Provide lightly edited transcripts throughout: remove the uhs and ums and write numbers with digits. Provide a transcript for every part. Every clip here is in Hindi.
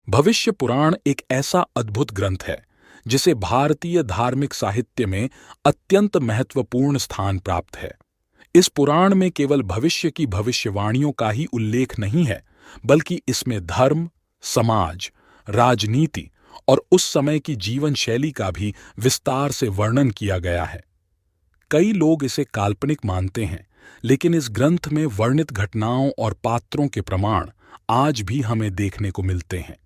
भविष्य पुराण एक ऐसा अद्भुत ग्रंथ है जिसे भारतीय धार्मिक साहित्य में अत्यंत महत्वपूर्ण स्थान प्राप्त है। इस पुराण में केवल भविष्य की भविष्यवाणियों का ही उल्लेख नहीं है, बल्कि इसमें धर्म, समाज, राजनीति और उस समय की जीवन शैली का भी विस्तार से वर्णन किया गया है। कई लोग इसे काल्पनिक मानते हैं, लेकिन इस ग्रंथ में वर्णित घटनाओं और पात्रों के प्रमाण आज भी हमें देखने को मिलते हैं।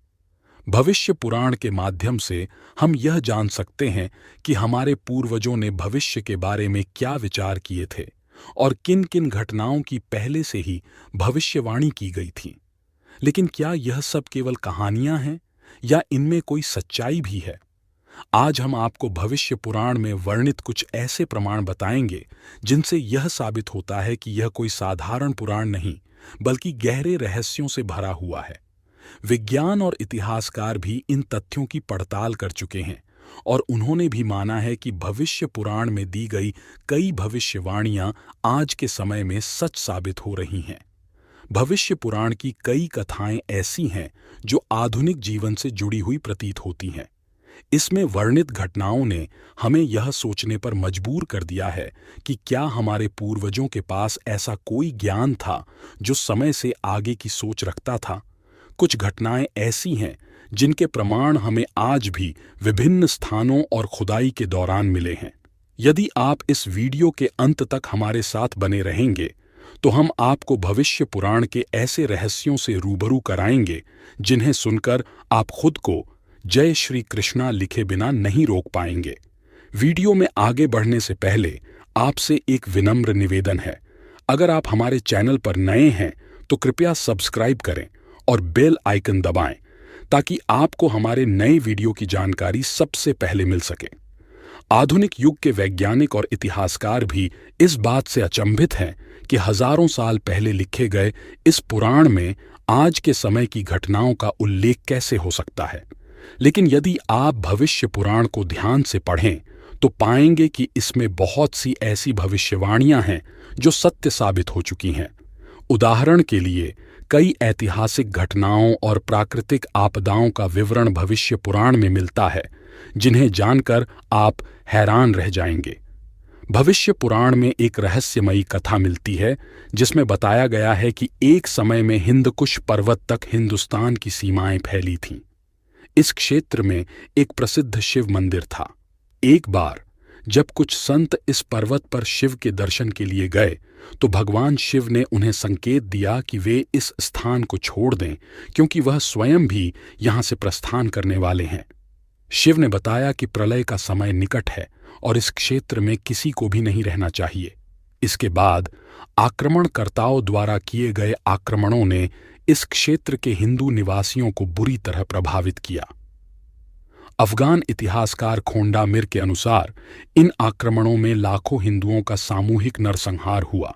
भविष्य पुराण के माध्यम से हम यह जान सकते हैं कि हमारे पूर्वजों ने भविष्य के बारे में क्या विचार किए थे और किन किन घटनाओं की पहले से ही भविष्यवाणी की गई थी। लेकिन क्या यह सब केवल कहानियां हैं या इनमें कोई सच्चाई भी है? आज हम आपको भविष्य पुराण में वर्णित कुछ ऐसे प्रमाण बताएंगे जिनसे यह साबित होता है कि यह कोई साधारण पुराण नहीं, बल्कि गहरे रहस्यों से भरा हुआ है। विज्ञान और इतिहासकार भी इन तथ्यों की पड़ताल कर चुके हैं और उन्होंने भी माना है कि भविष्य पुराण में दी गई कई भविष्यवाणियां आज के समय में सच साबित हो रही हैं। भविष्य पुराण की कई कथाएं ऐसी हैं जो आधुनिक जीवन से जुड़ी हुई प्रतीत होती हैं। इसमें वर्णित घटनाओं ने हमें यह सोचने पर मजबूर कर दिया है कि क्या हमारे पूर्वजों के पास ऐसा कोई ज्ञान था जो समय से आगे की सोच रखता था। कुछ घटनाएं ऐसी हैं जिनके प्रमाण हमें आज भी विभिन्न स्थानों और खुदाई के दौरान मिले हैं। यदि आप इस वीडियो के अंत तक हमारे साथ बने रहेंगे तो हम आपको भविष्य पुराण के ऐसे रहस्यों से रूबरू कराएंगे जिन्हें सुनकर आप खुद को जय श्री कृष्णा लिखे बिना नहीं रोक पाएंगे। वीडियो में आगे बढ़ने से पहले आपसे एक विनम्र निवेदन है। अगर आप हमारे चैनल पर नए हैं तो कृपया सब्सक्राइब करें और बेल आइकन दबाएं ताकि आपको हमारे नए वीडियो की जानकारी सबसे पहले मिल सके। आधुनिक युग के वैज्ञानिक और इतिहासकार भी इस बात से अचंभित हैं कि हजारों साल पहले लिखे गए इस पुराण में आज के समय की घटनाओं का उल्लेख कैसे हो सकता है। लेकिन यदि आप भविष्य पुराण को ध्यान से पढ़ें तो पाएंगे कि इसमें बहुत सी ऐसी भविष्यवाणियां हैं जो सत्य साबित हो चुकी हैं। उदाहरण के लिए, कई ऐतिहासिक घटनाओं और प्राकृतिक आपदाओं का विवरण भविष्य पुराण में मिलता है जिन्हें जानकर आप हैरान रह जाएंगे। भविष्य पुराण में एक रहस्यमयी कथा मिलती है जिसमें बताया गया है कि एक समय में हिंदकुश पर्वत तक हिंदुस्तान की सीमाएं फैली थीं। इस क्षेत्र में एक प्रसिद्ध शिव मंदिर था। एक बार जब कुछ संत इस पर्वत पर शिव के दर्शन के लिए गए तो भगवान शिव ने उन्हें संकेत दिया कि वे इस स्थान को छोड़ दें, क्योंकि वह स्वयं भी यहां से प्रस्थान करने वाले हैं। शिव ने बताया कि प्रलय का समय निकट है और इस क्षेत्र में किसी को भी नहीं रहना चाहिए। इसके बाद आक्रमणकर्ताओं द्वारा किए गए आक्रमणों ने इस क्षेत्र के हिंदू निवासियों को बुरी तरह प्रभावित किया। अफगान इतिहासकार खोंडा मिर के अनुसार इन आक्रमणों में लाखों हिंदुओं का सामूहिक नरसंहार हुआ।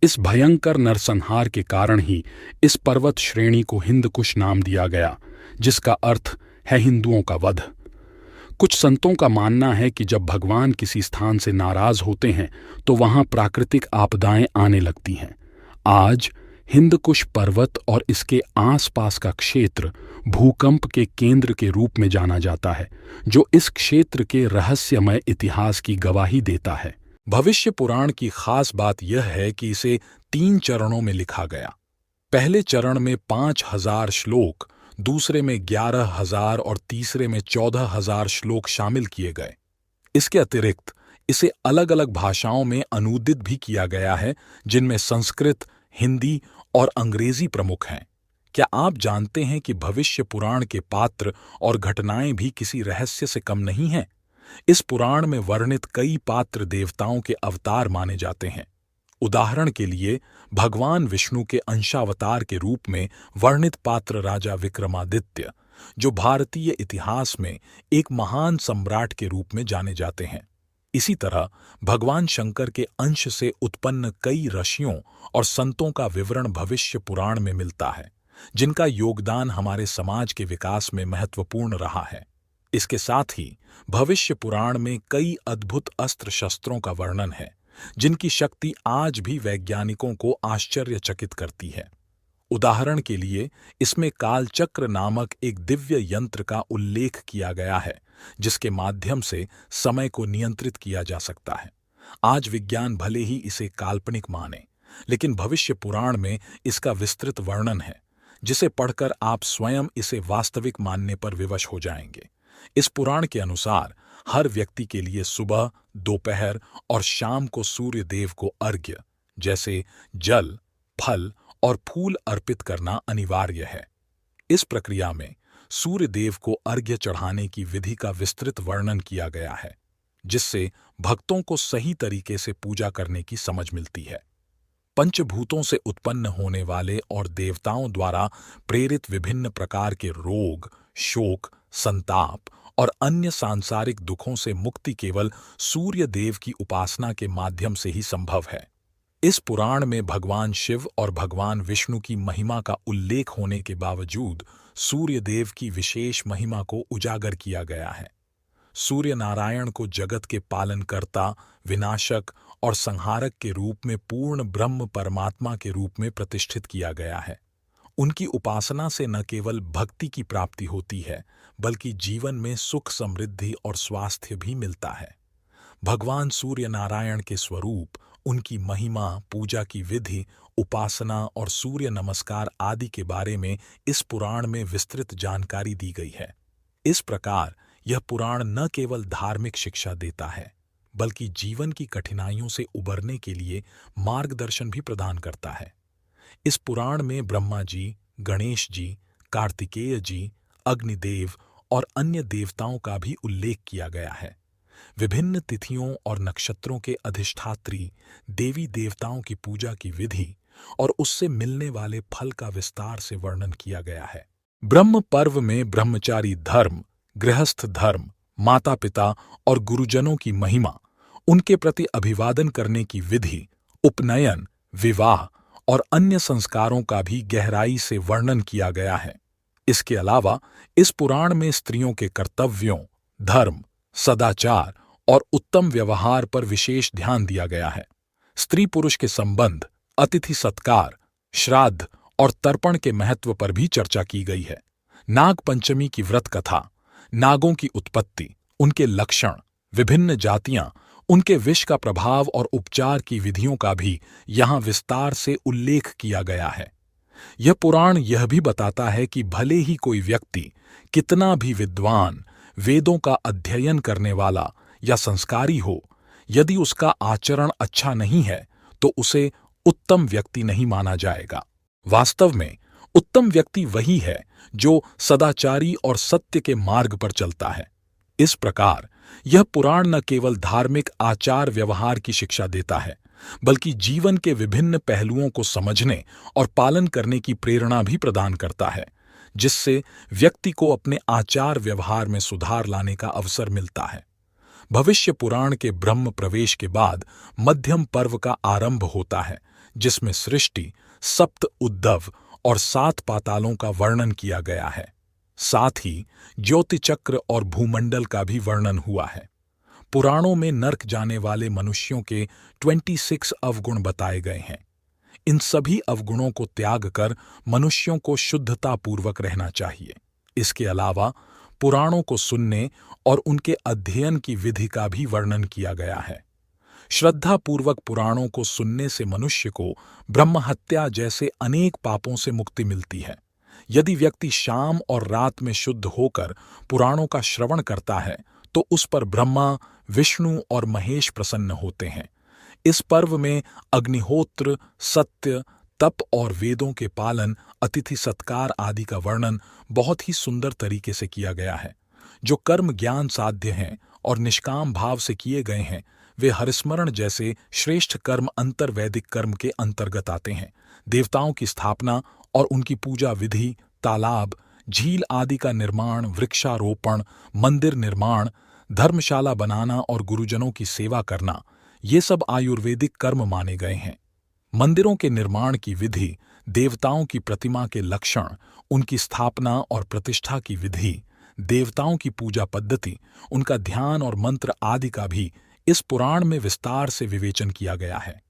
इस भयंकर नरसंहार के कारण ही इस पर्वत श्रेणी को हिंदकुश नाम दिया गया, जिसका अर्थ है हिंदुओं का वध। कुछ संतों का मानना है कि जब भगवान किसी स्थान से नाराज होते हैं तो वहां प्राकृतिक आपदाएं आने लगती हैं। आज हिंदकुश पर्वत और इसके आसपास का क्षेत्र भूकंप के केंद्र के रूप में जाना जाता है, जो इस क्षेत्र के रहस्यमय इतिहास की गवाही देता है। भविष्य पुराण की खास बात यह है कि इसे 3 चरणों में लिखा गया। पहले चरण में 5000 श्लोक, दूसरे में 11,000 और तीसरे में 14,000 श्लोक शामिल किए गए। इसके अतिरिक्त इसे अलग अलग भाषाओं में अनूदित भी किया गया है, जिनमें संस्कृत, हिंदी और अंग्रेजी प्रमुख हैं। क्या आप जानते हैं कि भविष्य पुराण के पात्र और घटनाएं भी किसी रहस्य से कम नहीं हैं? इस पुराण में वर्णित कई पात्र देवताओं के अवतार माने जाते हैं। उदाहरण के लिए, भगवान विष्णु के अंशावतार के रूप में वर्णित पात्र राजा विक्रमादित्य, जो भारतीय इतिहास में एक महान सम्राट के रूप में जाने जाते हैं। इसी तरह भगवान शंकर के अंश से उत्पन्न कई ऋषियों और संतों का विवरण भविष्य पुराण में मिलता है, जिनका योगदान हमारे समाज के विकास में महत्वपूर्ण रहा है। इसके साथ ही भविष्य पुराण में कई अद्भुत अस्त्र शस्त्रों का वर्णन है, जिनकी शक्ति आज भी वैज्ञानिकों को आश्चर्यचकित करती है। उदाहरण के लिए इसमें कालचक्र नामक एक दिव्य यंत्र का उल्लेख किया गया है जिसके माध्यम से समय को नियंत्रित किया जा सकता है। आज विज्ञान भले ही इसे काल्पनिक माने, लेकिन भविष्य पुराण में इसका विस्तृत वर्णन है जिसे पढ़कर आप स्वयं इसे वास्तविक मानने पर विवश हो जाएंगे। इस पुराण के अनुसार हर व्यक्ति के लिए सुबह, दोपहर और शाम को सूर्य देव को अर्घ्य जैसे जल, फल और फूल अर्पित करना अनिवार्य है। इस प्रक्रिया में सूर्य देव को अर्घ्य चढ़ाने की विधि का विस्तृत वर्णन किया गया है, जिससे भक्तों को सही तरीके से पूजा करने की समझ मिलती है। पंचभूतों से उत्पन्न होने वाले और देवताओं द्वारा प्रेरित विभिन्न प्रकार के रोग, शोक, संताप और अन्य सांसारिक दुखों से मुक्ति केवल सूर्य देव की उपासना के माध्यम से ही संभव है। इस पुराण में भगवान शिव और भगवान विष्णु की महिमा का उल्लेख होने के बावजूद सूर्य देव की विशेष महिमा को उजागर किया गया है। सूर्य नारायण को जगत के पालनकर्ता, विनाशक और संहारक के रूप में पूर्ण ब्रह्म परमात्मा के रूप में प्रतिष्ठित किया गया है। उनकी उपासना से न केवल भक्ति की प्राप्ति होती है, बल्कि जीवन में सुख, समृद्धि और स्वास्थ्य भी मिलता है। भगवान सूर्य नारायण के स्वरूप, उनकी महिमा, पूजा की विधि, उपासना और सूर्य नमस्कार आदि के बारे में इस पुराण में विस्तृत जानकारी दी गई है। इस प्रकार यह पुराण न केवल धार्मिक शिक्षा देता है, बल्कि जीवन की कठिनाइयों से उबरने के लिए मार्गदर्शन भी प्रदान करता है। इस पुराण में ब्रह्मा जी, गणेश जी, कार्तिकेय जी, अग्निदेव और अन्य देवताओं का भी उल्लेख किया गया है। विभिन्न तिथियों और नक्षत्रों के अधिष्ठात्री देवी देवताओं की पूजा की विधि और उससे मिलने वाले फल का विस्तार से वर्णन किया गया है। ब्रह्म पर्व में ब्रह्मचारी धर्म, गृहस्थ धर्म, माता पिता और गुरुजनों की महिमा, उनके प्रति अभिवादन करने की विधि, उपनयन, विवाह और अन्य संस्कारों का भी गहराई से वर्णन किया गया है। इसके अलावा इस पुराण में स्त्रियों के कर्तव्यों, धर्म, सदाचार और उत्तम व्यवहार पर विशेष ध्यान दिया गया है। स्त्री पुरुष के संबंध, अतिथि सत्कार, श्राद्ध और तर्पण के महत्व पर भी चर्चा की गई है। नाग पंचमी की व्रत कथा, नागों की उत्पत्ति, उनके लक्षण, विभिन्न जातियां, उनके विष का प्रभाव और उपचार की विधियों का भी यहाँ विस्तार से उल्लेख किया गया है। यह पुराण यह भी बताता है कि भले ही कोई व्यक्ति कितना भी विद्वान, वेदों का अध्ययन करने वाला या संस्कारी हो, यदि उसका आचरण अच्छा नहीं है तो उसे उत्तम व्यक्ति नहीं माना जाएगा। वास्तव में उत्तम व्यक्ति वही है जो सदाचारी और सत्य के मार्ग पर चलता है। इस प्रकार यह पुराण न केवल धार्मिक आचार व्यवहार की शिक्षा देता है, बल्कि जीवन के विभिन्न पहलुओं को समझने और पालन करने की प्रेरणा भी प्रदान करता है, जिससे व्यक्ति को अपने आचार व्यवहार में सुधार लाने का अवसर मिलता है। भविष्य पुराण के ब्रह्म प्रवेश के बाद मध्यम पर्व का आरंभ होता है, जिसमें सृष्टि, सप्त उद्धव और 7 पातालों का वर्णन किया गया है। साथ ही ज्योति चक्र और भूमंडल का भी वर्णन हुआ है। पुराणों में नर्क जाने वाले मनुष्यों के 26 अवगुण बताए गए हैं। इन सभी अवगुणों को त्याग कर मनुष्यों को शुद्धतापूर्वक रहना चाहिए। इसके अलावा पुराणों को सुनने और उनके अध्ययन की विधि का भी वर्णन किया गया है। श्रद्धापूर्वक पुराणों को सुनने से मनुष्य को ब्रह्महत्या जैसे अनेक पापों से मुक्ति मिलती है। यदि व्यक्ति शाम और रात में शुद्ध होकर पुराणों का श्रवण करता है तो उस पर ब्रह्मा, विष्णु और महेश प्रसन्न होते हैं। इस पर्व में अग्निहोत्र, सत्य, तप और वेदों के पालन, अतिथि सत्कार आदि का वर्णन बहुत ही सुंदर तरीके से किया गया है। जो कर्म ज्ञान साध्य हैं और निष्काम भाव से किए गए हैं, वे हरिस्मरण जैसे श्रेष्ठ कर्म अंतर्वैदिक कर्म के अंतर्गत आते हैं। देवताओं की स्थापना और उनकी पूजा विधि, तालाब, झील आदि का निर्माण, वृक्षारोपण, मंदिर निर्माण, धर्मशाला बनाना और गुरुजनों की सेवा करना, ये सब आयुर्वेदिक कर्म माने गए हैं। मंदिरों के निर्माण की विधि, देवताओं की प्रतिमा के लक्षण, उनकी स्थापना और प्रतिष्ठा की विधि, देवताओं की पूजा पद्धति, उनका ध्यान और मंत्र आदि का भी इस पुराण में विस्तार से विवेचन किया गया है।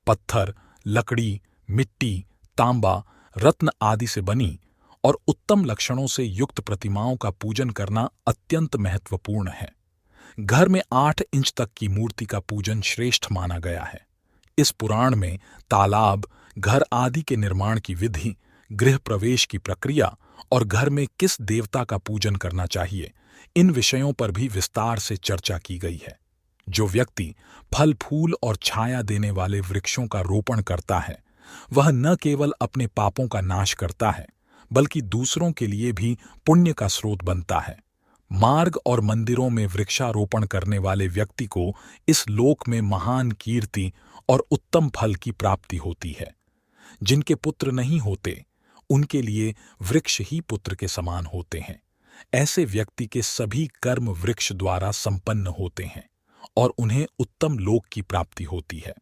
पत्थर, लकड़ी, मिट्टी, तांबा, रत्न आदि से बनी और उत्तम लक्षणों से युक्त प्रतिमाओं का पूजन करना अत्यंत महत्वपूर्ण है। घर में 8 इंच तक की मूर्ति का पूजन श्रेष्ठ माना गया है। इस पुराण में तालाब, घर आदि के निर्माण की विधि, गृह प्रवेश की प्रक्रिया और घर में किस देवता का पूजन करना चाहिए, इन विषयों पर भी विस्तार से चर्चा की गई है। जो व्यक्ति फल फूल और छाया देने वाले वृक्षों का रोपण करता है, वह न केवल अपने पापों का नाश करता है, बल्कि दूसरों के लिए भी पुण्य का स्रोत बनता है। मार्ग और मंदिरों में वृक्षारोपण करने वाले व्यक्ति को इस लोक में महान कीर्ति और उत्तम फल की प्राप्ति होती है। जिनके पुत्र नहीं होते, उनके लिए वृक्ष ही पुत्र के समान होते हैं। ऐसे व्यक्ति के सभी कर्म वृक्ष द्वारा संपन्न होते हैं और उन्हें उत्तम लोक की प्राप्ति होती है।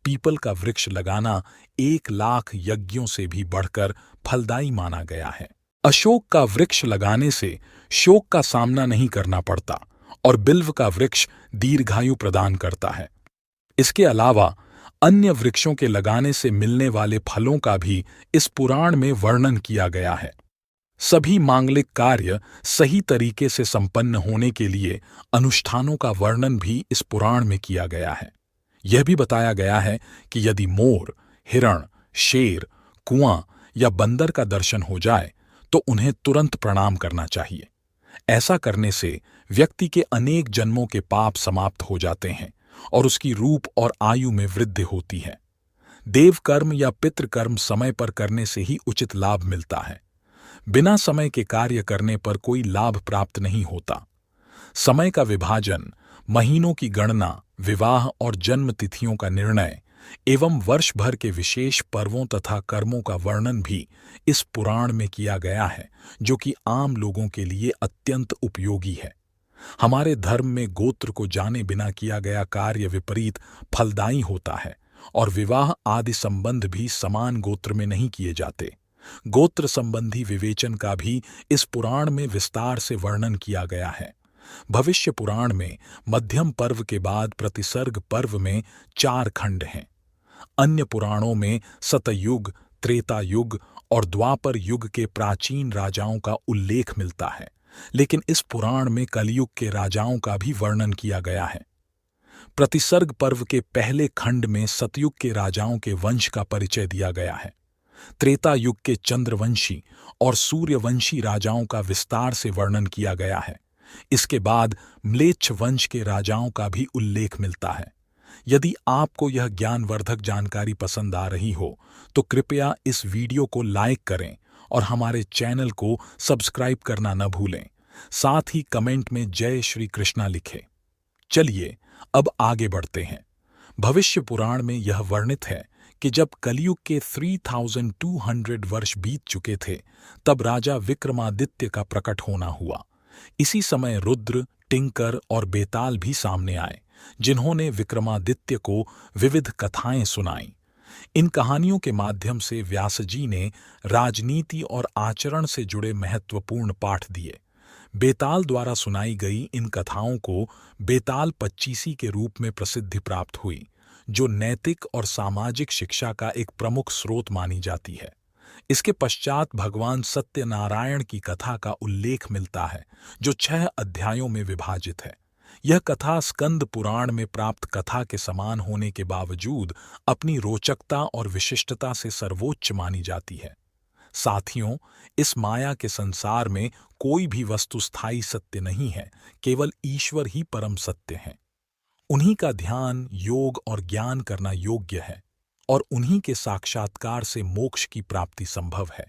पीपल का वृक्ष लगाना 1 लाख यज्ञों से भी बढ़कर फलदायी माना गया है। अशोक का वृक्ष लगाने से शोक का सामना नहीं करना पड़ता और बिल्व का वृक्ष दीर्घायु प्रदान करता है। इसके अलावा अन्य वृक्षों के लगाने से मिलने वाले फलों का भी इस पुराण में वर्णन किया गया है। सभी मांगलिक कार्य सही तरीके से संपन्न होने के लिए अनुष्ठानों का वर्णन भी इस पुराण में किया गया है। यह भी बताया गया है कि यदि मोर, हिरण, शेर, कुआं या बंदर का दर्शन हो जाए तो उन्हें तुरंत प्रणाम करना चाहिए। ऐसा करने से व्यक्ति के अनेक जन्मों के पाप समाप्त हो जाते हैं और उसकी रूप और आयु में वृद्धि होती है। देव कर्म या पितृ कर्म समय पर करने से ही उचित लाभ मिलता है। बिना समय के कार्य करने पर कोई लाभ प्राप्त नहीं होता। समय का विभाजन, महीनों की गणना, विवाह और जन्म तिथियों का निर्णय एवं वर्ष भर के विशेष पर्वों तथा कर्मों का वर्णन भी इस पुराण में किया गया है, जो कि आम लोगों के लिए अत्यंत उपयोगी है। हमारे धर्म में गोत्र को जाने बिना किया गया कार्य विपरीत फलदायी होता है और विवाह आदि संबंध भी समान गोत्र में नहीं किए जाते। गोत्र संबंधी विवेचन का भी इस पुराण में विस्तार से वर्णन किया गया है। भविष्य पुराण में मध्यम पर्व के बाद प्रतिसर्ग पर्व में 4 खंड हैं। अन्य पुराणों में सतयुग, त्रेता युग और द्वापर युग के प्राचीन राजाओं का उल्लेख मिलता है, लेकिन इस पुराण में कलयुग के राजाओं का भी वर्णन किया गया है। प्रतिसर्ग पर्व के पहले खंड में सतयुग के राजाओं के वंश का परिचय दिया गया है। त्रेता युग के चंद्रवंशी और सूर्यवंशी राजाओं का विस्तार से वर्णन किया गया है। इसके बाद म्लेच्छ वंश के राजाओं का भी उल्लेख मिलता है। यदि आपको यह ज्ञानवर्धक जानकारी पसंद आ रही हो तो कृपया इस वीडियो को लाइक करें और हमारे चैनल को सब्सक्राइब करना न भूलें। साथ ही कमेंट में जय श्री कृष्णा लिखें। चलिए अब आगे बढ़ते हैं। भविष्य पुराण में यह वर्णित है कि जब कलयुग के 3200 वर्ष बीत चुके थे, तब राजा विक्रमादित्य का प्रकट होना हुआ। इसी समय रुद्र, टिंकर और बेताल भी सामने आए, जिन्होंने विक्रमादित्य को विविध कथाएं सुनाईं। इन कहानियों के माध्यम से व्यास जी ने राजनीति और आचरण से जुड़े महत्वपूर्ण पाठ दिए। बेताल द्वारा सुनाई गई इन कथाओं को बेताल पच्चीसी के रूप में प्रसिद्धि प्राप्त हुई, जो नैतिक और सामाजिक शिक्षा का एक प्रमुख स्रोत मानी जाती है। इसके पश्चात भगवान सत्यनारायण की कथा का उल्लेख मिलता है, जो 6 अध्यायों में विभाजित है। यह कथा स्कंद पुराण में प्राप्त कथा के समान होने के बावजूद अपनी रोचकता और विशिष्टता से सर्वोच्च मानी जाती है। साथियों, इस माया के संसार में कोई भी वस्तु स्थायी सत्य नहीं है, केवल ईश्वर ही परम सत्य है। उन्हीं का ध्यान, योग और ज्ञान करना योग्य है और उन्हीं के साक्षात्कार से मोक्ष की प्राप्ति संभव है।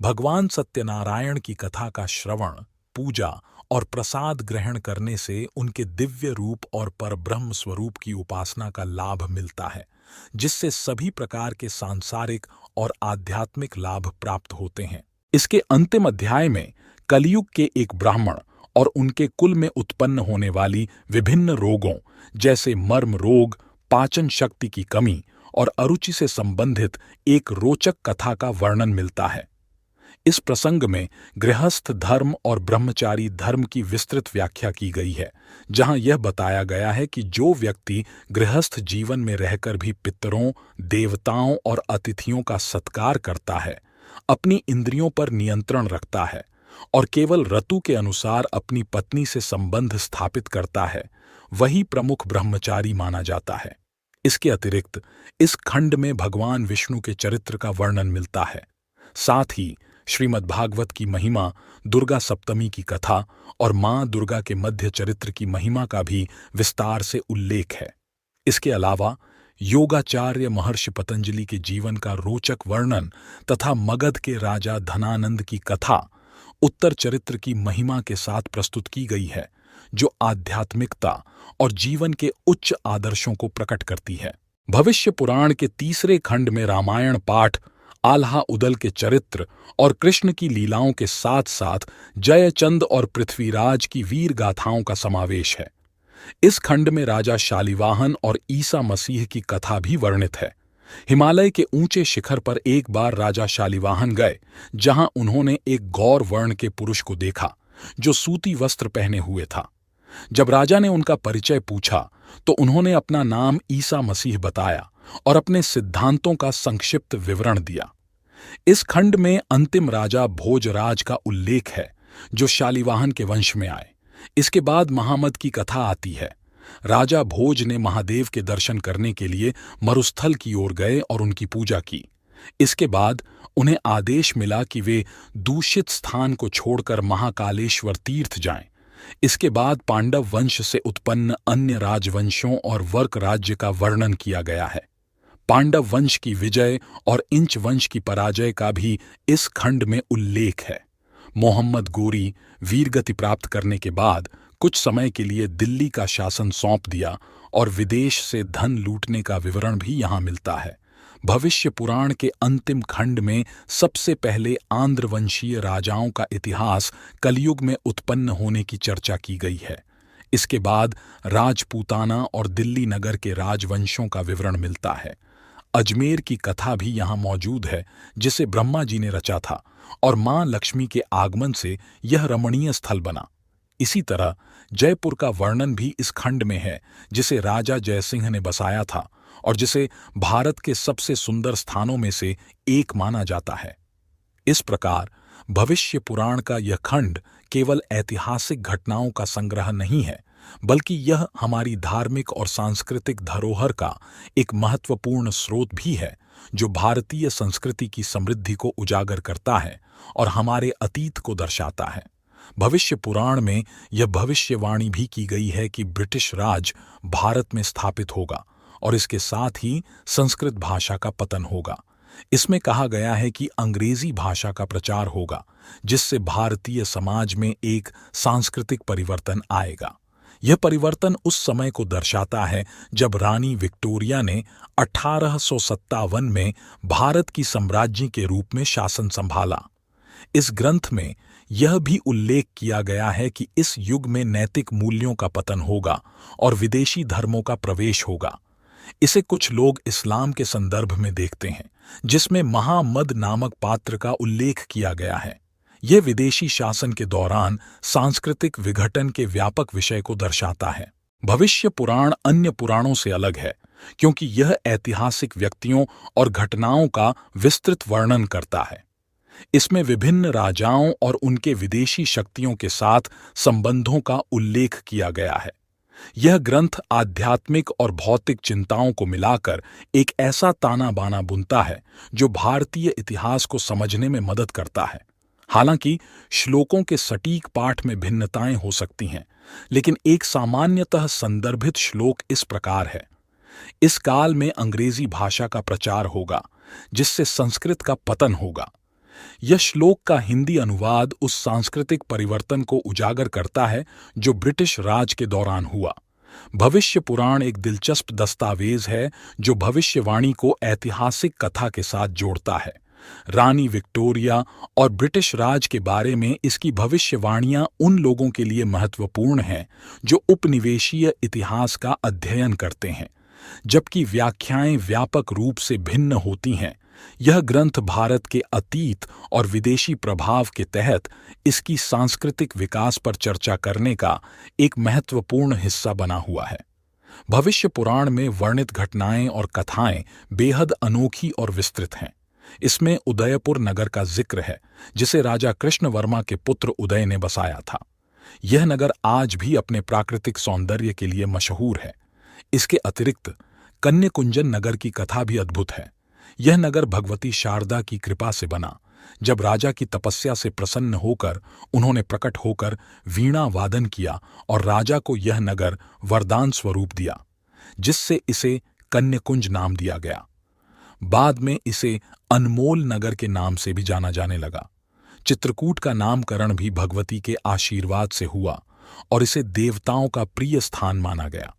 भगवान सत्यनारायण की कथा का श्रवण, पूजा और प्रसाद ग्रहण करने से उनके दिव्य रूप और परब्रह्म स्वरूप की उपासना का लाभ मिलता है, जिससे सभी प्रकार के सांसारिक और आध्यात्मिक लाभ प्राप्त होते हैं। इसके अंतिम अध्याय में कलयुग के एक ब्राह्मण और उनके कुल में उत्पन्न होने वाली विभिन्न रोगों जैसे मर्म रोग, पाचन शक्ति की कमी और अरुचि से संबंधित एक रोचक कथा का वर्णन मिलता है। इस प्रसंग में गृहस्थ धर्म और ब्रह्मचारी धर्म की विस्तृत व्याख्या की गई है, जहां यह बताया गया है कि जो व्यक्ति गृहस्थ जीवन में रहकर भी पितरों, देवताओं और अतिथियों का सत्कार करता है, अपनी इंद्रियों पर नियंत्रण रखता है और केवल ऋतु के अनुसार अपनी पत्नी से संबंध स्थापित करता है, वही प्रमुख ब्रह्मचारी माना जाता है। इसके अतिरिक्त इस खंड में भगवान विष्णु के चरित्र का वर्णन मिलता है। साथ ही श्रीमद् भागवत की महिमा, दुर्गा सप्तमी की कथा और मां दुर्गा के मध्य चरित्र की महिमा का भी विस्तार से उल्लेख है। इसके अलावा योगाचार्य महर्षि पतंजलि के जीवन का रोचक वर्णन तथा मगध के राजा धनानंद की कथा उत्तर चरित्र की महिमा के साथ प्रस्तुत की गई है, जो आध्यात्मिकता और जीवन के उच्च आदर्शों को प्रकट करती है। भविष्य पुराण के तीसरे खंड में रामायण पाठ, आल्हा उदल के चरित्र और कृष्ण की लीलाओं के साथ साथ जयचंद और पृथ्वीराज की वीर गाथाओं का समावेश है। इस खंड में राजा शालिवाहन और ईसा मसीह की कथा भी वर्णित है। हिमालय के ऊंचे शिखर पर एक बार राजा शालिवाहन गए, जहां उन्होंने एक गौर वर्ण के पुरुष को देखा जो सूती वस्त्र पहने हुए था। जब राजा ने उनका परिचय पूछा तो उन्होंने अपना नाम ईसा मसीह बताया और अपने सिद्धांतों का संक्षिप्त विवरण दिया। इस खंड में अंतिम राजा भोजराज का उल्लेख है, जो शालिवाहन के वंश में आए। इसके बाद महामद की कथा आती है। राजा भोज ने महादेव के दर्शन करने के लिए मरुस्थल की ओर गए और उनकी पूजा की। इसके बाद उन्हें आदेश मिला कि वे दूषित स्थान को छोड़कर महाकालेश्वर तीर्थ जाएं। इसके बाद पांडव वंश से उत्पन्न अन्य राजवंशों और वर्क राज्य का वर्णन किया गया है। पांडव वंश की विजय और इंच वंश की पराजय का भी इस खंड में उल्लेख है। मोहम्मद गोरी वीरगति प्राप्त करने के बाद कुछ समय के लिए दिल्ली का शासन सौंप दिया और विदेश से धन लूटने का विवरण भी यहाँ मिलता है। भविष्य पुराण के अंतिम खंड में सबसे पहले आंध्र वंशीय राजाओं का इतिहास कलयुग में उत्पन्न होने की चर्चा की गई है। इसके बाद राजपूताना और दिल्ली नगर के राजवंशों का विवरण मिलता है। अजमेर की कथा भी यहाँ मौजूद है, जिसे ब्रह्मा जी ने रचा था और मां लक्ष्मी के आगमन से यह रमणीय स्थल बना। इसी तरह जयपुर का वर्णन भी इस खंड में है, जिसे राजा जयसिंह ने बसाया था और जिसे भारत के सबसे सुंदर स्थानों में से एक माना जाता है। इस प्रकार भविष्य पुराण का यह खंड केवल ऐतिहासिक घटनाओं का संग्रह नहीं है, बल्कि यह हमारी धार्मिक और सांस्कृतिक धरोहर का एक महत्वपूर्ण स्रोत भी है, जो भारतीय संस्कृति की समृद्धि को उजागर करता है और हमारे अतीत को दर्शाता है। भविष्य पुराण में यह भविष्यवाणी भी की गई है कि ब्रिटिश राज भारत में स्थापित होगा और इसके साथ ही संस्कृत भाषा का पतन होगा। इसमें कहा गया है कि अंग्रेजी भाषा का प्रचार होगा, जिससे भारतीय समाज में एक सांस्कृतिक परिवर्तन आएगा। यह परिवर्तन उस समय को दर्शाता है जब रानी विक्टोरिया ने 1857 में भारत की साम्राज्य के रूप में शासन संभाला। इस ग्रंथ में यह भी उल्लेख किया गया है कि इस युग में नैतिक मूल्यों का पतन होगा और विदेशी धर्मों का प्रवेश होगा। इसे कुछ लोग इस्लाम के संदर्भ में देखते हैं, जिसमें महामद नामक पात्र का उल्लेख किया गया है। यह विदेशी शासन के दौरान सांस्कृतिक विघटन के व्यापक विषय को दर्शाता है। भविष्य पुराण अन्य पुराणों से अलग है, क्योंकि यह ऐतिहासिक व्यक्तियों और घटनाओं का विस्तृत वर्णन करता है। इसमें विभिन्न राजाओं और उनके विदेशी शक्तियों के साथ संबंधों का उल्लेख किया गया है। यह ग्रंथ आध्यात्मिक और भौतिक चिंताओं को मिलाकर एक ऐसा ताना बाना बुनता है जो भारतीय इतिहास को समझने में मदद करता है। हालांकि श्लोकों के सटीक पाठ में भिन्नताएं हो सकती हैं, लेकिन एक सामान्यतः संदर्भित श्लोक इस प्रकार है: इस काल में अंग्रेजी भाषा का प्रचार होगा, जिससे संस्कृत का पतन होगा। यह श्लोक का हिंदी अनुवाद उस सांस्कृतिक परिवर्तन को उजागर करता है जो ब्रिटिश राज के दौरान हुआ। भविष्य पुराण एक दिलचस्प दस्तावेज है जो भविष्यवाणी को ऐतिहासिक कथा के साथ जोड़ता है। रानी विक्टोरिया और ब्रिटिश राज के बारे में इसकी भविष्यवाणियां उन लोगों के लिए महत्वपूर्ण हैं जो उपनिवेशीय इतिहास का अध्ययन करते हैं। जबकि व्याख्याएं व्यापक रूप से भिन्न होती हैं, यह ग्रंथ भारत के अतीत और विदेशी प्रभाव के तहत इसकी सांस्कृतिक विकास पर चर्चा करने का एक महत्वपूर्ण हिस्सा बना हुआ है। भविष्य पुराण में वर्णित घटनाएं और कथाएं बेहद अनोखी और विस्तृत हैं। इसमें उदयपुर नगर का जिक्र है, जिसे राजा कृष्ण वर्मा के पुत्र उदय ने बसाया था। यह नगर आज भी अपने प्राकृतिक सौंदर्य के लिए मशहूर है। इसके अतिरिक्त कन्याकुंजन नगर की कथा भी अद्भुत है। यह नगर भगवती शारदा की कृपा से बना। जब राजा की तपस्या से प्रसन्न होकर उन्होंने प्रकट होकर वीणा वादन किया और राजा को यह नगर वरदान स्वरूप दिया, जिससे इसे कन्याकुंज नाम दिया गया। बाद में इसे अनमोल नगर के नाम से भी जाना जाने लगा। चित्रकूट का नामकरण भी भगवती के आशीर्वाद से हुआ और इसे देवताओं का प्रिय स्थान माना गया।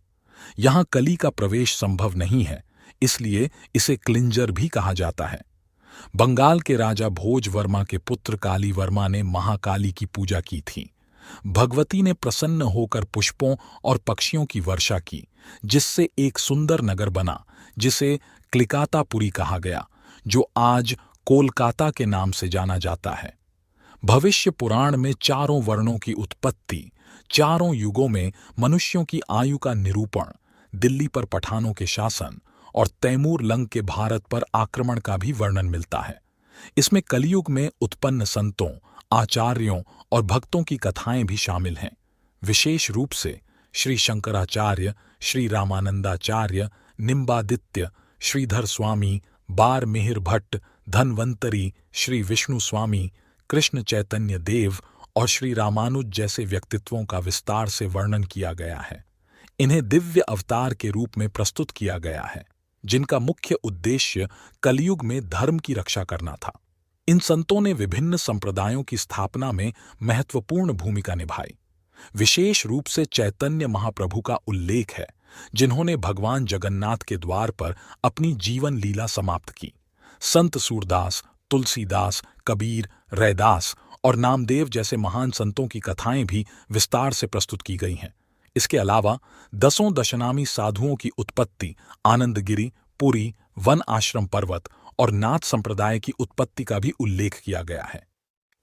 यहां कली का प्रवेश संभव नहीं है, इसलिए इसे क्लिंजर भी कहा जाता है। बंगाल के राजा भोज वर्मा के पुत्र काली वर्मा ने महाकाली की पूजा की थी। भगवती ने प्रसन्न होकर पुष्पों और पक्षियों की वर्षा की, जिससे एक सुंदर नगर बना, जिसे क्लिकातापुरी कहा गया, जो आज कोलकाता के नाम से जाना जाता है। भविष्य पुराण में चारों वर्णों की उत्पत्ति, चारों युगों में मनुष्यों की आयु का निरूपण, दिल्ली पर पठानों के शासन और तैमूर लंग के भारत पर आक्रमण का भी वर्णन मिलता है। इसमें कलयुग में उत्पन्न संतों, आचार्यों और भक्तों की कथाएं भी शामिल हैं। विशेष रूप से श्री शंकराचार्य, श्री रामानंदाचार्य, निम्बादित्य, श्रीधर स्वामी, बार मिहिर भट्ट, धनवंतरी, श्री विष्णु स्वामी, कृष्ण चैतन्य देव और श्री रामानुज जैसे व्यक्तित्वों का विस्तार से वर्णन किया गया है। इन्हें दिव्य अवतार के रूप में प्रस्तुत किया गया है, जिनका मुख्य उद्देश्य कलयुग में धर्म की रक्षा करना था। इन संतों ने विभिन्न संप्रदायों की स्थापना में महत्वपूर्ण भूमिका निभाई। विशेष रूप से चैतन्य महाप्रभु का उल्लेख है, जिन्होंने भगवान जगन्नाथ के द्वार पर अपनी जीवन लीला समाप्त की। संत सूरदास, तुलसीदास, कबीर, रैदास और नामदेव जैसे महान संतों की कथाएं भी विस्तार से प्रस्तुत की गई हैं। इसके अलावा 10 दशनामी साधुओं की उत्पत्ति, आनंदगिरी, पुरी, वन आश्रम पर्वत और नाथ संप्रदाय की उत्पत्ति का भी उल्लेख किया गया है।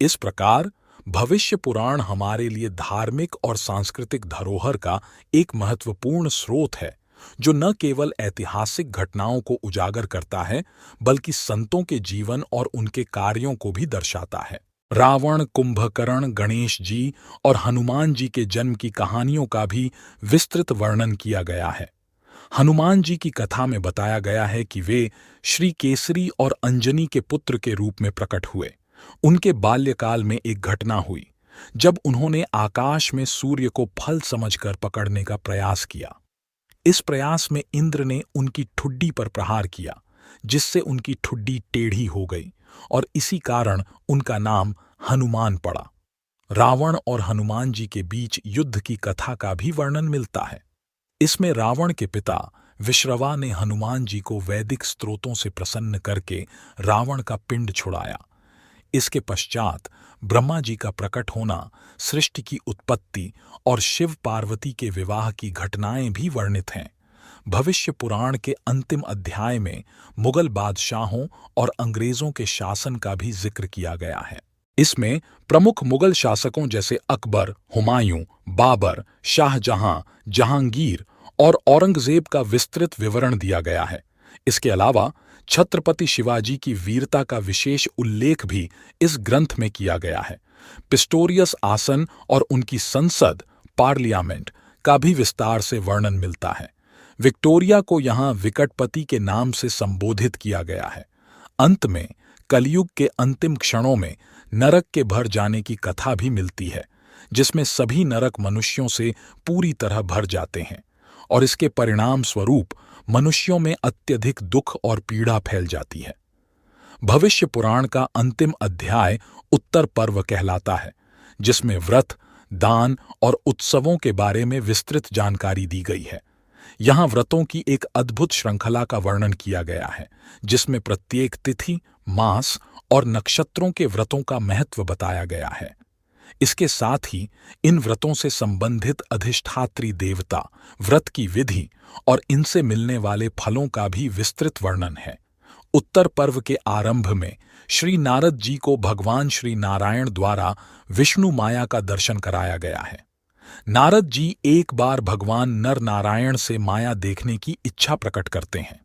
इस प्रकार भविष्य पुराण हमारे लिए धार्मिक और सांस्कृतिक धरोहर का एक महत्वपूर्ण स्रोत है, जो न केवल ऐतिहासिक घटनाओं को उजागर करता है, बल्कि संतों के जीवन और उनके कार्यों को भी दर्शाता है। रावण, कुंभकर्ण, गणेश जी और हनुमान जी के जन्म की कहानियों का भी विस्तृत वर्णन किया गया है। हनुमान जी की कथा में बताया गया है कि वे श्री केसरी और अंजनी के पुत्र के रूप में प्रकट हुए। उनके बाल्यकाल में एक घटना हुई, जब उन्होंने आकाश में सूर्य को फल समझकर पकड़ने का प्रयास किया। इस प्रयास में इंद्र ने उनकी ठुड्डी पर प्रहार किया, जिससे उनकी ठुड्डी टेढ़ी हो गई और इसी कारण उनका नाम हनुमान पड़ा। रावण और हनुमान जी के बीच युद्ध की कथा का भी वर्णन मिलता है। इसमें रावण के पिता विश्रवा ने हनुमान जी को वैदिक स्त्रोतों से प्रसन्न करके रावण का पिंड छुड़ाया। इसके पश्चात ब्रह्मा जी का प्रकट होना, सृष्टि की उत्पत्ति और शिव पार्वती के विवाह की घटनाएं भी वर्णित हैं। भविष्य पुराण के अंतिम अध्याय में मुगल बादशाहों और अंग्रेजों के शासन का भी जिक्र किया गया है। इसमें प्रमुख मुगल शासकों जैसे अकबर, हुमायूं, बाबर, शाहजहां, जहांगीर और औरंगजेब का विस्तृत विवरण दिया गया है। इसके अलावा छत्रपति शिवाजी की वीरता का विशेष उल्लेख भी इस ग्रंथ में किया गया है। पिस्टोरियस आसन और उनकी संसद, पार्लियामेंट का भी विस्तार से वर्णन मिलता है। विक्टोरिया को यहाँ विकटपति के नाम से संबोधित किया गया है। अंत में कलयुग के अंतिम क्षणों में नरक के भर जाने की कथा भी मिलती है, जिसमें सभी नरक मनुष्यों से पूरी तरह भर जाते हैं और इसके परिणाम स्वरूप मनुष्यों में अत्यधिक दुख और पीड़ा फैल जाती है। भविष्य पुराण का अंतिम अध्याय उत्तर पर्व कहलाता है, जिसमें व्रत, दान और उत्सवों के बारे में विस्तृत जानकारी दी गई है। यहाँ व्रतों की एक अद्भुत श्रृंखला का वर्णन किया गया है, जिसमें प्रत्येक तिथि, मास और नक्षत्रों के व्रतों का महत्व बताया गया है। इसके साथ ही इन व्रतों से संबंधित अधिष्ठात्री देवता, व्रत की विधि और इनसे मिलने वाले फलों का भी विस्तृत वर्णन है। उत्तर पर्व के आरंभ में श्री नारद जी को भगवान श्री नारायण द्वारा विष्णु माया का दर्शन कराया गया है। नारद जी एक बार भगवान नर नारायण से माया देखने की इच्छा प्रकट करते हैं।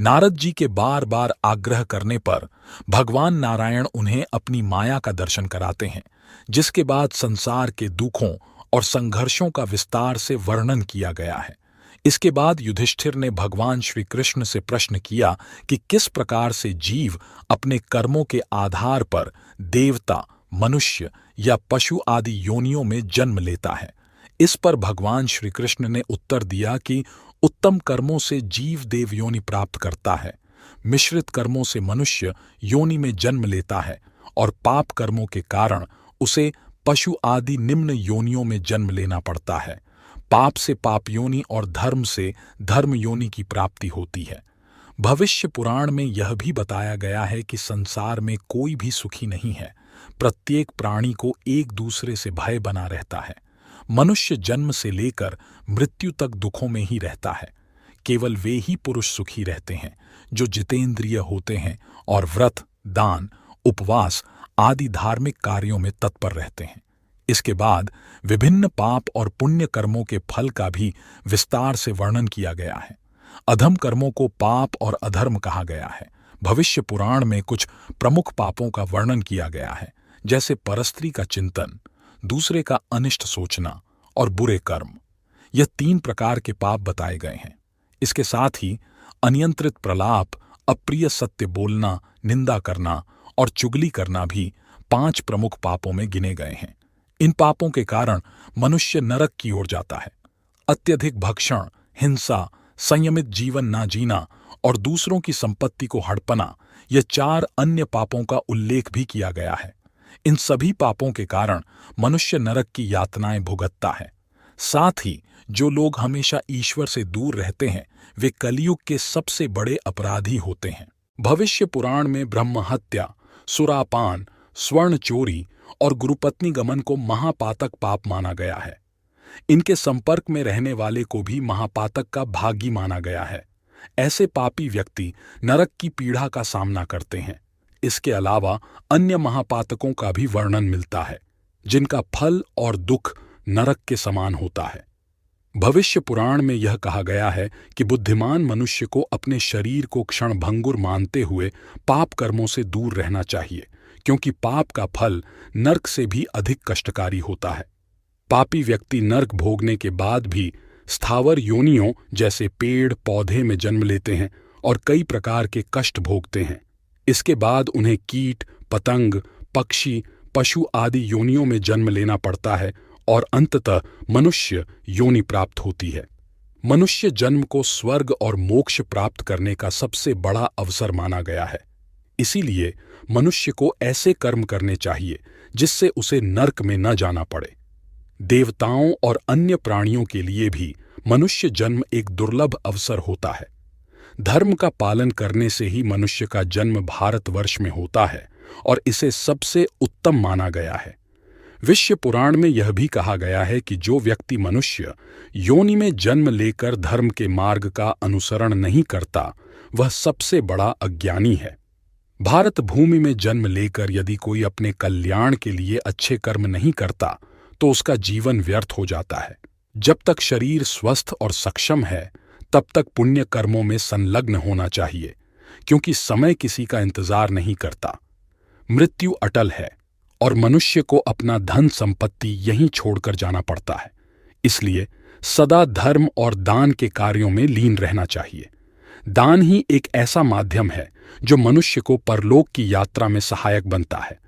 नारद जी के बार बार आग्रह करने पर भगवान नारायण उन्हें अपनी माया का दर्शन कराते हैं, जिसके बाद संसार के दुखों और संघर्षों का विस्तार से वर्णन किया गया है। इसके बाद युधिष्ठिर ने भगवान श्री कृष्ण से प्रश्न किया कि किस प्रकार से जीव अपने कर्मों के आधार पर देवता, मनुष्य या पशु आदि योनियों में जन्म लेता है। इस पर भगवान श्री कृष्ण ने उत्तर दिया कि उत्तम कर्मों से जीव देव योनि प्राप्त करता है, मिश्रित कर्मों से मनुष्य योनि में जन्म लेता है और पाप कर्मों के कारण उसे पशु आदि निम्न योनियों में जन्म लेना पड़ता है। पाप से पाप योनि और धर्म से धर्म योनि की प्राप्ति होती है। भविष्य पुराण में यह भी बताया गया है कि संसार में कोई भी सुखी नहीं है। प्रत्येक प्राणी को एक दूसरे से भय बना रहता है। मनुष्य जन्म से लेकर मृत्यु तक दुखों में ही रहता है। केवल वे ही पुरुष सुखी रहते हैं जो जितेंद्रिय होते हैं और व्रत, दान, उपवास आदि धार्मिक कार्यों में तत्पर रहते हैं। इसके बाद विभिन्न पाप और पुण्य कर्मों के फल का भी विस्तार से वर्णन किया गया है। अधम कर्मों को पाप और अधर्म कहा गया है। भविष्य पुराण में कुछ प्रमुख पापों का वर्णन किया गया है, जैसे परस्त्री का चिंतन, दूसरे का अनिष्ट सोचना और बुरे कर्म। यह 3 प्रकार के पाप बताए गए हैं। इसके साथ ही अनियंत्रित प्रलाप, अप्रिय सत्य बोलना, निंदा करना और चुगली करना भी 5 प्रमुख पापों में गिने गए हैं। इन पापों के कारण मनुष्य नरक की ओर जाता है। अत्यधिक भक्षण, हिंसा, संयमित जीवन ना जीना और दूसरों की संपत्ति को हड़पना, ये 4 अन्य पापों का उल्लेख भी किया गया है। इन सभी पापों के कारण मनुष्य नरक की यातनाएं भुगतता है। साथ ही जो लोग हमेशा ईश्वर से दूर रहते हैं, वे कलयुग के सबसे बड़े अपराधी होते हैं। भविष्य पुराण में ब्रह्म हत्या, सुरापान, स्वर्ण चोरी और गुरुपत्नी गमन को महापातक पाप माना गया है। इनके संपर्क में रहने वाले को भी महापातक का भागी माना गया है। ऐसे पापी व्यक्ति नरक की पीड़ा का सामना करते हैं। इसके अलावा अन्य महापातकों का भी वर्णन मिलता है, जिनका फल और दुख नरक के समान होता है। भविष्य पुराण में यह कहा गया है कि बुद्धिमान मनुष्य को अपने शरीर को क्षणभंगुर मानते हुए पाप कर्मों से दूर रहना चाहिए, क्योंकि पाप का फल नरक से भी अधिक कष्टकारी होता है। पापी व्यक्ति नरक भोगने के बाद भी स्थावर योनियों जैसे पेड़ पौधे में जन्म लेते हैं और कई प्रकार के कष्ट भोगते हैं। इसके बाद उन्हें कीट, पतंग, पक्षी, पशु आदि योनियों में जन्म लेना पड़ता है और अंततः मनुष्य योनि प्राप्त होती है। मनुष्य जन्म को स्वर्ग और मोक्ष प्राप्त करने का सबसे बड़ा अवसर माना गया है। इसीलिए मनुष्य को ऐसे कर्म करने चाहिए जिससे उसे नरक में न जाना पड़े। देवताओं और अन्य प्राणियों के लिए भी मनुष्य जन्म एक दुर्लभ अवसर होता है। धर्म का पालन करने से ही मनुष्य का जन्म भारतवर्ष में होता है और इसे सबसे उत्तम माना गया है। विश्व पुराण में यह भी कहा गया है कि जो व्यक्ति मनुष्य योनि में जन्म लेकर धर्म के मार्ग का अनुसरण नहीं करता, वह सबसे बड़ा अज्ञानी है। भारत भूमि में जन्म लेकर यदि कोई अपने कल्याण के लिए अच्छे कर्म नहीं करता, तो उसका जीवन व्यर्थ हो जाता है। जब तक शरीर स्वस्थ और सक्षम है, तब तक पुण्य कर्मों में संलग्न होना चाहिए, क्योंकि समय किसी का इंतजार नहीं करता। मृत्यु अटल है और मनुष्य को अपना धन संपत्ति यहीं छोड़कर जाना पड़ता है। इसलिए सदा धर्म और दान के कार्यों में लीन रहना चाहिए। दान ही एक ऐसा माध्यम है जो मनुष्य को परलोक की यात्रा में सहायक बनता है।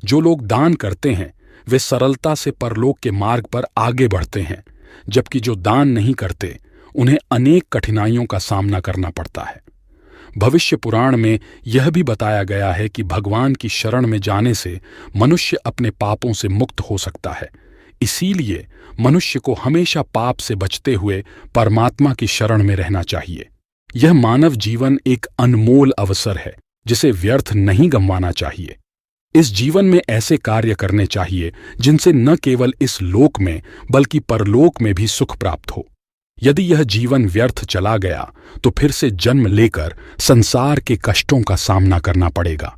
जो लोग दान करते हैं, वे सरलता से परलोक के मार्ग पर आगे बढ़ते हैं, जबकि जो दान नहीं करते, उन्हें अनेक कठिनाइयों का सामना करना पड़ता है। भविष्य पुराण में यह भी बताया गया है कि भगवान की शरण में जाने से मनुष्य अपने पापों से मुक्त हो सकता है। इसीलिए मनुष्य को हमेशा पाप से बचते हुए परमात्मा की शरण में रहना चाहिए। यह मानव जीवन एक अनमोल अवसर है, जिसे व्यर्थ नहीं गंवाना चाहिए। इस जीवन में ऐसे कार्य करने चाहिए जिनसे न केवल इस लोक में बल्कि परलोक में भी सुख प्राप्त हो। यदि यह जीवन व्यर्थ चला गया तो फिर से जन्म लेकर संसार के कष्टों का सामना करना पड़ेगा।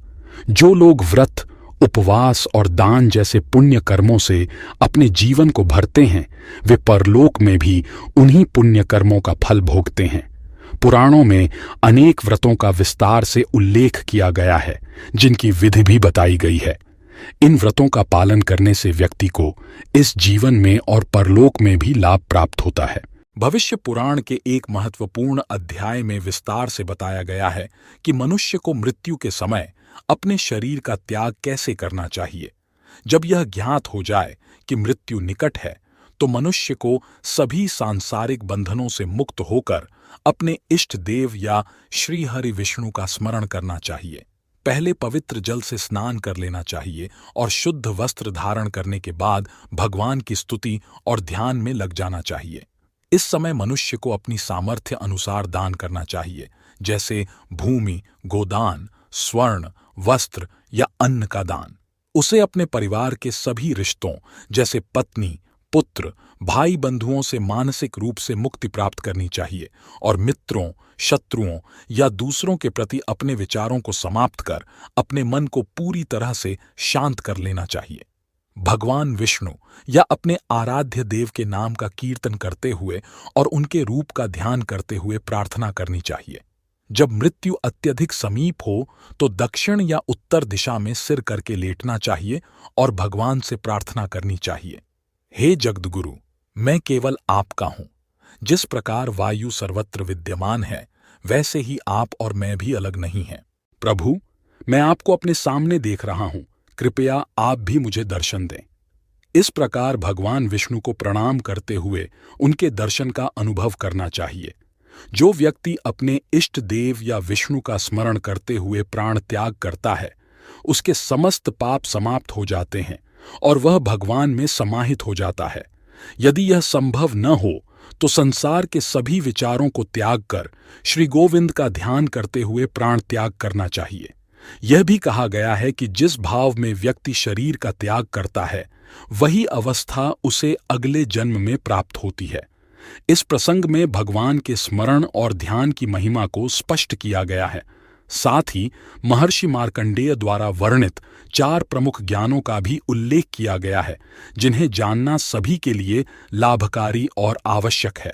जो लोग व्रत, उपवास और दान जैसे पुण्य कर्मों से अपने जीवन को भरते हैं, वे परलोक में भी उन्हीं पुण्य कर्मों का फल भोगते हैं। पुराणों में अनेक व्रतों का विस्तार से उल्लेख किया गया है, जिनकी विधि भी बताई गई है। इन व्रतों का पालन करने से व्यक्ति को इस जीवन में और परलोक में भी लाभ प्राप्त होता है। भविष्य पुराण के एक महत्वपूर्ण अध्याय में विस्तार से बताया गया है कि मनुष्य को मृत्यु के समय अपने शरीर का त्याग कैसे करना चाहिए। जब यह ज्ञात हो जाए कि मृत्यु निकट है, तो मनुष्य को सभी सांसारिक बंधनों से मुक्त होकर अपने इष्ट देव या श्री हरि विष्णु का स्मरण करना चाहिए। पहले पवित्र जल से स्नान कर लेना चाहिए और शुद्ध वस्त्र धारण करने के बाद भगवान की स्तुति और ध्यान में लग जाना चाहिए। इस समय मनुष्य को अपनी सामर्थ्य अनुसार दान करना चाहिए, जैसे भूमि, गोदान, स्वर्ण, वस्त्र या अन्न का दान। उसे अपने परिवार के सभी रिश्तों जैसे पत्नी, पुत्र, भाई बंधुओं से मानसिक रूप से मुक्ति प्राप्त करनी चाहिए और मित्रों, शत्रुओं या दूसरों के प्रति अपने विचारों को समाप्त कर अपने मन को पूरी तरह से शांत कर लेना चाहिए। भगवान विष्णु या अपने आराध्य देव के नाम का कीर्तन करते हुए और उनके रूप का ध्यान करते हुए प्रार्थना करनी चाहिए। जब मृत्यु अत्यधिक समीप हो तो दक्षिण या उत्तर दिशा में सिर करके लेटना चाहिए और भगवान से प्रार्थना करनी चाहिए। हे जगद्गुरु, मैं केवल आपका हूं। जिस प्रकार वायु सर्वत्र विद्यमान है, वैसे ही आप और मैं भी अलग नहीं हैं। प्रभु, मैं आपको अपने सामने देख रहा हूं, कृपया आप भी मुझे दर्शन दें। इस प्रकार भगवान विष्णु को प्रणाम करते हुए उनके दर्शन का अनुभव करना चाहिए। जो व्यक्ति अपने इष्ट देव या विष्णु का स्मरण करते हुए प्राण त्याग करता है, उसके समस्त पाप समाप्त हो जाते हैं और वह भगवान में समाहित हो जाता है। यदि यह संभव न हो तो संसार के सभी विचारों को त्याग कर श्री गोविंद का ध्यान करते हुए प्राण त्याग करना चाहिए। यह भी कहा गया है कि जिस भाव में व्यक्ति शरीर का त्याग करता है, वही अवस्था उसे अगले जन्म में प्राप्त होती है। इस प्रसंग में भगवान के स्मरण और ध्यान की महिमा को स्पष्ट किया गया है। साथ ही महर्षि मार्कंडेय द्वारा वर्णित 4 प्रमुख ज्ञानों का भी उल्लेख किया गया है, जिन्हें जानना सभी के लिए लाभकारी और आवश्यक है।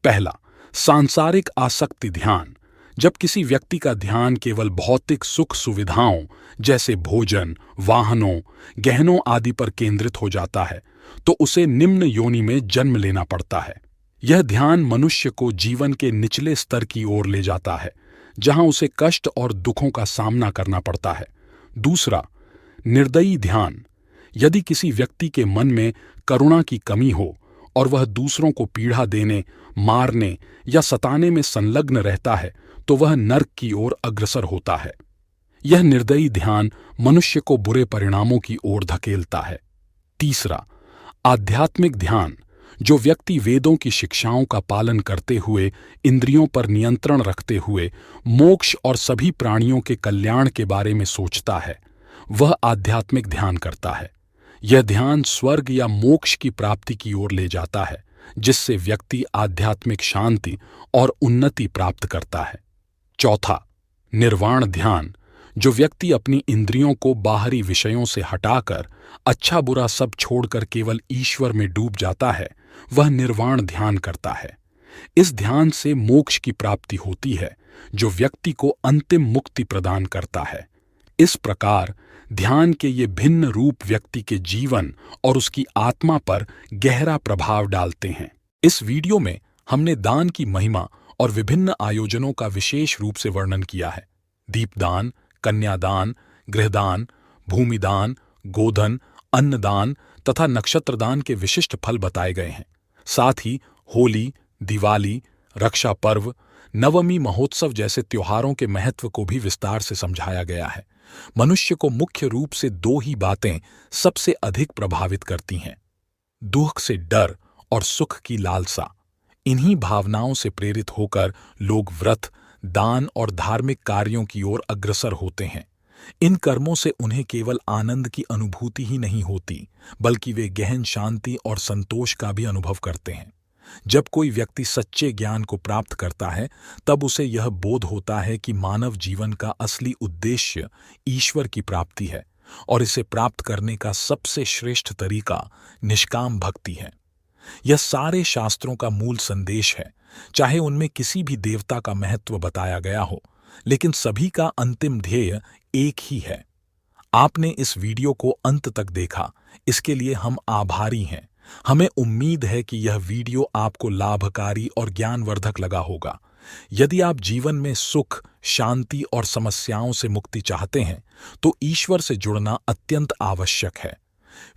पहला, सांसारिक आसक्ति ध्यान। जब किसी व्यक्ति का ध्यान केवल भौतिक सुख सुविधाओं जैसे भोजन, वाहनों, गहनों आदि पर केंद्रित हो जाता है, तो उसे निम्न योनि में जन्म लेना पड़ता है। यह ध्यान मनुष्य को जीवन के निचले स्तर की ओर ले जाता है, जहां उसे कष्ट और दुखों का सामना करना पड़ता है। दूसरा, निर्दयी ध्यान। यदि किसी व्यक्ति के मन में करुणा की कमी हो और वह दूसरों को पीड़ा देने, मारने या सताने में संलग्न रहता है, तो वह नर्क की ओर अग्रसर होता है। यह निर्दयी ध्यान मनुष्य को बुरे परिणामों की ओर धकेलता है। तीसरा, आध्यात्मिक ध्यान। जो व्यक्ति वेदों की शिक्षाओं का पालन करते हुए, इंद्रियों पर नियंत्रण रखते हुए मोक्ष और सभी प्राणियों के कल्याण के बारे में सोचता है, वह आध्यात्मिक ध्यान करता है। यह ध्यान स्वर्ग या मोक्ष की प्राप्ति की ओर ले जाता है, जिससे व्यक्ति आध्यात्मिक शांति और उन्नति प्राप्त करता है। चौथा, निर्वाण ध्यान। जो व्यक्ति अपनी इंद्रियों को बाहरी विषयों से हटाकर अच्छा बुरा सब छोड़कर केवल ईश्वर में डूब जाता है, वह निर्वाण ध्यान करता है। इस ध्यान से मोक्ष की प्राप्ति होती है, जो व्यक्ति को अंतिम मुक्ति प्रदान करता है। इस प्रकार ध्यान के ये भिन्न रूप व्यक्ति के जीवन और उसकी आत्मा पर गहरा प्रभाव डालते हैं। इस वीडियो में हमने दान की महिमा और विभिन्न आयोजनों का विशेष रूप से वर्णन किया है। दीपदान, कन्यादान, गृहदान, भूमिदान, गोधन, अन्नदान तथा नक्षत्रदान के विशिष्ट फल बताए गए हैं। साथ ही होली, दिवाली, रक्षा पर्व, नवमी महोत्सव जैसे त्योहारों के महत्व को भी विस्तार से समझाया गया है। मनुष्य को मुख्य रूप से 2 ही बातें सबसे अधिक प्रभावित करती हैं: दुख से डर और सुख की लालसा। इन्हीं भावनाओं से प्रेरित होकर लोग व्रत, दान और धार्मिक कार्यों की ओर अग्रसर होते हैं। इन कर्मों से उन्हें केवल आनंद की अनुभूति ही नहीं होती, बल्कि वे गहन शांति और संतोष का भी अनुभव करते हैं। जब कोई व्यक्ति सच्चे ज्ञान को प्राप्त करता है तब उसे यह बोध होता है कि मानव जीवन का असली उद्देश्य ईश्वर की प्राप्ति है और इसे प्राप्त करने का सबसे श्रेष्ठ तरीका निष्काम भक्ति है। यह सारे शास्त्रों का मूल संदेश है, चाहे उनमें किसी भी देवता का महत्व बताया गया हो, लेकिन सभी का अंतिम ध्येय एक ही है। आपने इस वीडियो को अंत तक देखा, इसके लिए हम आभारी हैं। हमें उम्मीद है कि यह वीडियो आपको लाभकारी और ज्ञानवर्धक लगा होगा। यदि आप जीवन में सुख, शांति और समस्याओं से मुक्ति चाहते हैं, तो ईश्वर से जुड़ना अत्यंत आवश्यक है।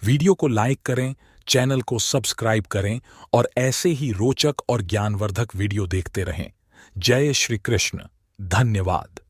वीडियो को लाइक करें, चैनल को सब्सक्राइब करें और ऐसे ही रोचक और ज्ञानवर्धक वीडियो देखते रहें। जय श्री कृष्ण। धन्यवाद।